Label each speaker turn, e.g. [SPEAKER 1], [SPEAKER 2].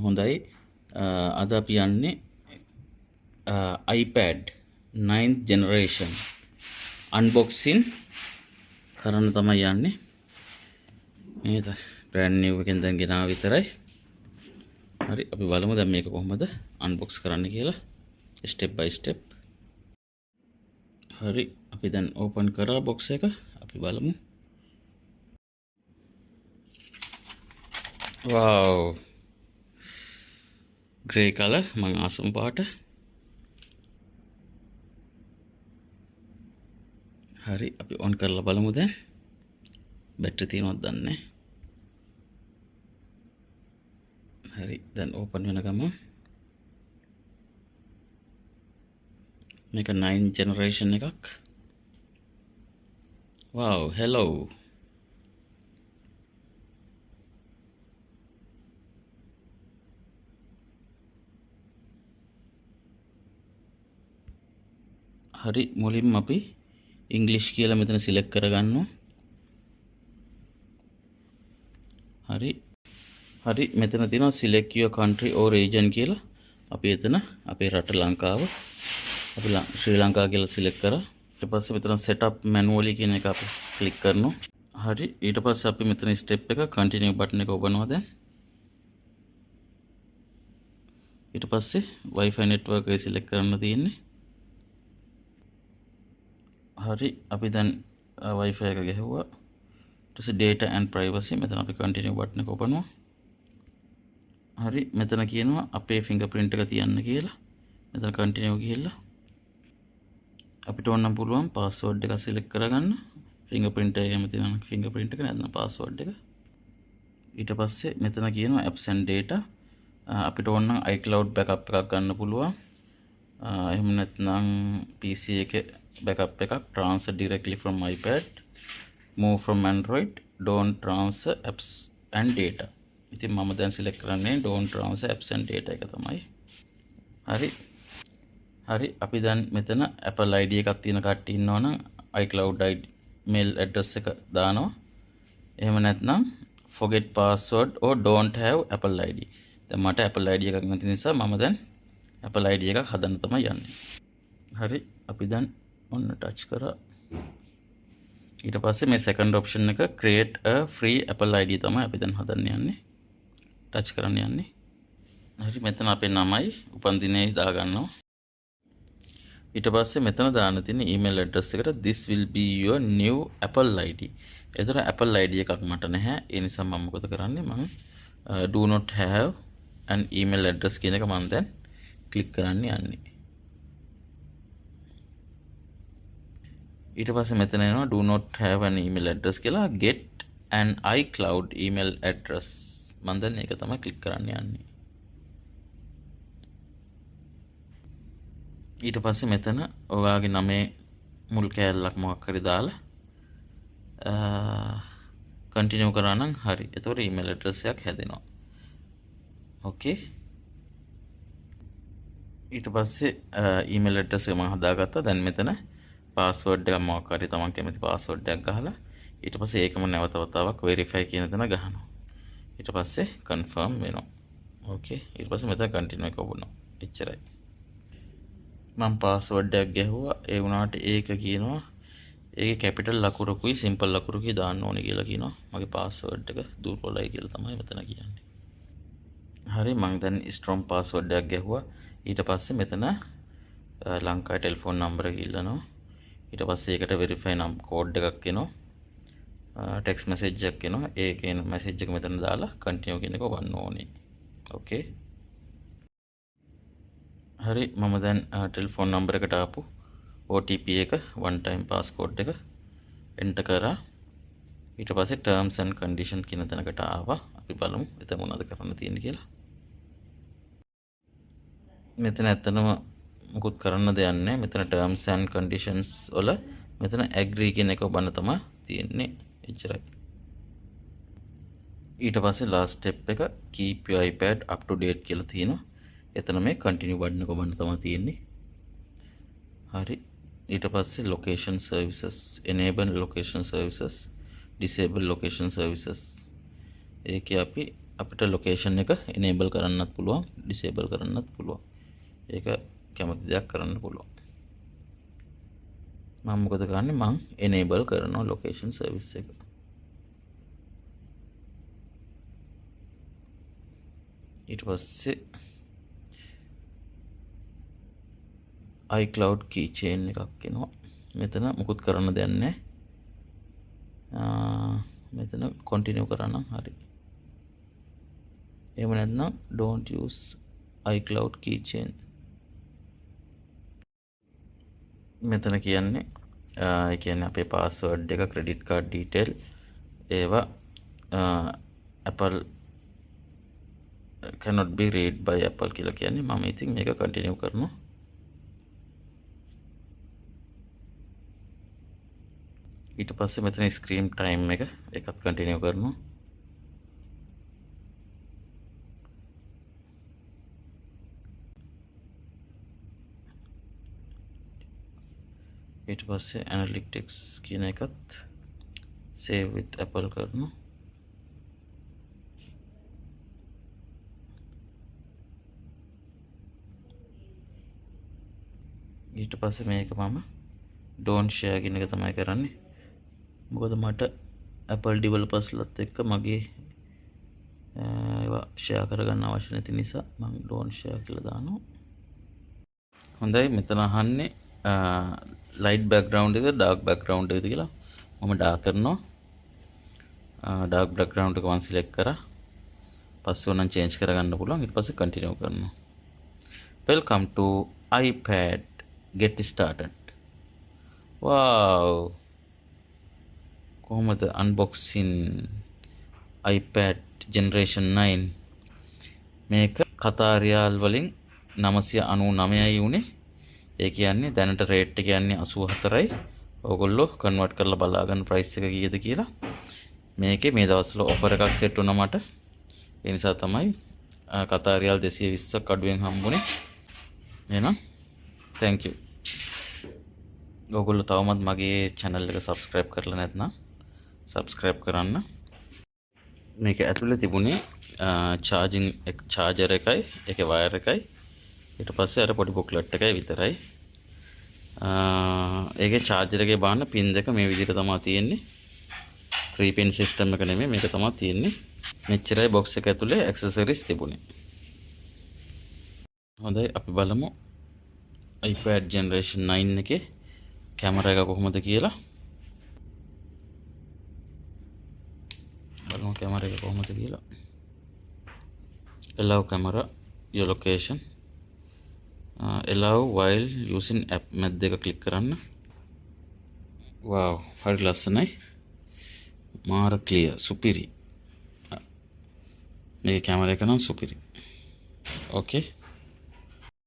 [SPEAKER 1] හොඳයි. අද අපි යන්නේ iPad 9th generation unboxing කරන්න තමයි යන්නේ. මේක brand new එකෙන් දැන් ගෙනාව විතරයි. හරි අපි බලමු දැන් මේක කොහොමද unbox කරන්න කියලා step by step. හරි අපි දැන් open කරා box එක. අපි බලමු. wow grey color මං ආසම පාට. හරි අපි on කරලා බලමු දැන්. බැටරි තියෙනවද දන්නේ නැහැ. හරි දැන් open වෙන ගමන් මේක 9 generation එකක්. wow hello හරි මුලින්ම අපි ඉංග්‍රීසි කියලා මෙතන සිලෙක්ට් කරගන්නවා. හරි මෙතන තියෙනවා select your country or region කියලා. අපි එතන අපේ රට ලංකාව අපි ශ්‍රී ලංකාව කියලා සිලෙක්ට් කරා. ඊට පස්සේ මෙතන set up manually කියන එක අපි ක්ලික් කරනවා. හරි ඊට පස්සේ අපි මෙතන step එක continue button එක ඔබනවා දැන්. ඊට පස්සේ wifi network එක select කරන්න තියෙන්නේ. හරි අපි දැන් wifi එක ගැහුවා. ඊට පස්සේ data and privacy මෙතන අපි continue button එක ඔබනවා. හරි මෙතන කියනවා අපේ fingerprint එක තියන්න කියලා. මෙතන continue ගිහිල්ලා අපිට ඕනම් පුළුවන් password එක select කරගන්න. fingerprint එක කැමති නම් fingerprint එක නැත්නම් password එක. ඊට පස්සේ මෙතන කියනවා apps and data. අපිට ඕන නම් iCloud backup එකක් ගන්න පුළුවන්. එහෙම නැත්නම් PC එකේ backup එකක් transfer directly from iPad, move from Android, don't transfer apps and data. ඉතින් මම දැන් select කරන්නේ don't transfer apps and data එක තමයි. හරි අපි දැන් මෙතන Apple ID එකක් තියෙන කට්ටිය ඉන්නවා නම් iCloud ID mail address එක දානවා. එහෙම නැත්නම් forget password or don't have Apple ID. දැන් මට Apple ID එකක් නැති නිසා මම දැන් Apple ID එකක් හදන්න තමයි යන්නේ. හරි අපි දැන් ඔන්න touch කරා. ඊට පස්සේ මේ second option එක create a free Apple ID තමයි අපි දැන් හදන්න යන්නේ. touch කරන්න යන්නේ. හරි මෙතන අපේ නමයි උපන්දිනේ දාගන්නවා. ඊට පස්සේ මෙතන දාන්න තියෙන email address එකට this will be your new Apple ID. ඒතර Apple ID එකක් මට නැහැ. ඒ නිසා මම මොකද කරන්නේ මම do not have an email address කියන එක මම දැන් ක්ලික් කරන්න යන්නේ. ඊට පස්සේ මෙතන එනවා do not have an email address කියලා get an iCloud email address. මම දැන් ඒක තමයි ක්ලික් කරන්න යන්නේ. ඊට පස්සේ මෙතන ඔයාගේ නමේ මුල් කෑල්ලක් මොකක් හරි දාලා continue කරා නම් හරි. එතකොට email address එකක් හැදෙනවා. okay ඊට පස්සේ email address එක මම හදාගත්තා. දැන් මෙතන password එක මොකක් හරි තමන් කැමති password එකක් ගහලා ඊට පස්සේ ඒකම නැවත වතාවක් verify කියන තැන ගහනවා. ඊට පස්සේ confirm වෙනවා. okay ඊට පස්සේ මෙතන continue එක ඔබනවා. එච්චරයි. මම password එකක් ගැහුවා. ඒ වුණාට ඒක කියනවා ඒකේ capital ලකුරුකුයි simple ලකුරුකුයි දාන්න ඕනේ කියලා කියනවා. මගේ password එක දුර්වලයි කියලා තමයි මෙතන කියන්නේ. හරි මම දැන් strong password එකක් ගැහුවා. ඊට පස්සේ මෙතන ලංකාවේ ටෙලිෆෝන් නම්බර එක ඉල්ලනවා. ඊට පස්සේ ඒකට verify නම් කෝඩ් එකක් එනවා. ටෙක්ස්ට් මැසේජ් එකක් එනවා. ඒකේන මැසේජ් එක මෙතන දාලා continue කියන එක වන්න ඕනේ. okay හරි මම දැන් ටෙලිෆෝන් නම්බර එකට ආපු OTP එක one time passcode එක enter කරා. ඊට පස්සේ terms and condition කියන තැනකට ආවා. අපි බලමු එතන මොනවද කරන්න තියෙන්නේ කියලා. මෙතන ඇත්තටම මුකුත් කරන්න දෙයක් නැහැ. මෙතන terms and conditions වල මෙතන agree කියන එක ඔබන්න තමයි තියෙන්නේ. එච්චරයි. ඊට පස්සේ last step එක keep your iPad up to date කියලා තියෙනවා. එතන මේ continue button එක ඔබන්න තමයි තියෙන්නේ. හරි. ඊට පස්සේ location services enable location services disable location services. ඒකේ අපි අපිට ලොකේෂන් එක enable කරන්නත් පුළුවන් disable කරන්නත් පුළුවන්. ඒක කැමති දෙයක් කරන්න පුළුවන්. මම මොකද කරන්නේ මම enable කරනවා location service එක. ඊට පස්සේ iCloud keychain එකක් එනවා. මෙතන මුකුත් කරන්න දෙයක් නැහැ. මෙතන continue කරනම් හරි. එහෙම නැත්නම් don't use iCloud keychain. මෙතන කියන්නේ ඒ කියන්නේ අපේ password එක credit card detail ඒවා Apple cannot be read by Apple කියලා කියන්නේ මම ඉතින් මේක continue කරනවා. ඊට පස්සේ මෙතන screen time එක ඒකත් continue කරනවා. ඊට පස්සේ analytics කියන එකත් save with Apple කරනවා. ඊට පස්සේ මේක මම don't share කියන එක තමයි කරන්නේ. මොකද මට Apple developersලත් එක්ක මගේ ඒවා share කරගන්න අවශ්‍ය නැති නිසා මම don't share කියලා දානවා. හොඳයි මෙතන අහන්නේ light background එකද dark background එකද කියලා. මම dark කරනවා. dark background එක මම select කරා. පස්සේ ඕනනම් change කරගන්න පුළුවන්. ඊට පස්සේ continue කරනවා. Welcome to iPad. Get started. Wow. කොහොමද unboxing iPad generation 9 මේක කතා රියාල් වලින් 999යි උනේ. ඒ කියන්නේ දැනට රේට් එක කියන්නේ 84යි. ඕගොල්ලෝ කන්වර්ට් කරලා බලා ගන්න ප්‍රයිස් එක කීයද කියලා. මේකේ මේ දවස්වල ඔෆර් එකක් සෙට් වුණා මට. ඒ නිසා තමයි කතා රියාල් 220ක් අඩුවෙන් හම්බුනේ. එහෙනම් thank you. ඔයගොල්ලෝ තවමත් මගේ channel එක subscribe කරලා නැත්නම් subscribe කරන්න. මේක ඇතුලේ තිබුණේ charger එකයි, ඒකේ wire එකයි. ඊට පස්සේ අර පොඩි booklet එකයි විතරයි. ඒකේ charger එකේ බාන්න pin දෙක මේ විදිහට තමයි තියෙන්නේ. 3 pin system එක නෙමෙයි මේක තමයි තියෙන්නේ. මෙච්චරයි box එක ඇතුලේ accessories තිබුණේ. හොඳයි අපි බලමු iPad generation 9 එකේ කැමරා එක කොහොමද කියලා. බලමු කැමරා එක කොහොමද කියලා. allow camera your location. allow while using app මැද දෙක ක්ලික් කරන්න. wow හරි ලස්සනයි. මාර ක්ලියර් සුපිරි. මේ කැමරා එක නම් සුපිරි. okay